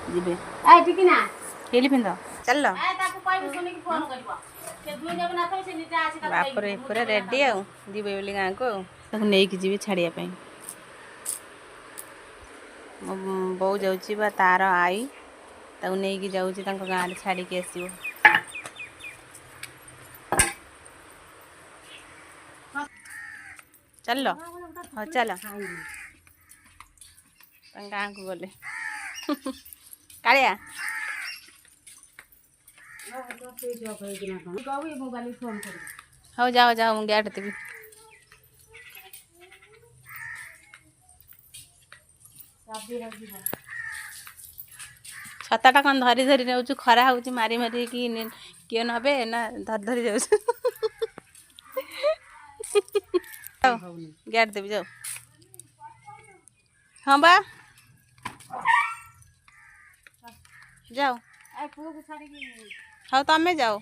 ଯିବେ ଏ ଟିକେ ନା ହିଲି ପିନ୍ଧ ଚାଲ ଏ ତାକୁ କହିବୁ ଶୁଣିକି ଫୋନ କରିବ ସେ ଦୁଇ ଜଗନ୍ନାଥ ସେ ନିଜେ ଆସି ତାକୁ ବାପରେ ପୁରା ରେଡି ଆଉ ଯିବେ ବୋଲି ଗାଁକୁ ଆଉ ତାକୁ ନେଇକି ଯିବି ଛାଡ଼ିବା ପାଇଁ। ମୋ ବୋଉ ଯାଉଛି ବା ତାର ଆଈ ତାକୁ ନେଇକି ଯାଉଛି ତାଙ୍କ ଗାଁରେ ଛାଡ଼ିକି ଆସିବ। ଚାଲ ହଁ ଚାଲ ତାଙ୍କ ଗାଁକୁ ଗଲେ କାଳିଆ ହଉ ଯାଅ ଯାଅ ମୁଁ ଗ୍ୟାଟ୍ ଦେବି। ଛତାଟା କ'ଣ ଧରି ଧରି ନେଉଛୁ ଖରା ହେଉଛି ମାରି ମାରିକି କିଏ ନେବେ ନା ଧରି ଧରି ଯାଉଛୁ। ଗ୍ୟାଟ୍ ଦେବି ଯାଉ ହଁ ବା ଯାଅ ହଉ ତମେ ଯାଅ।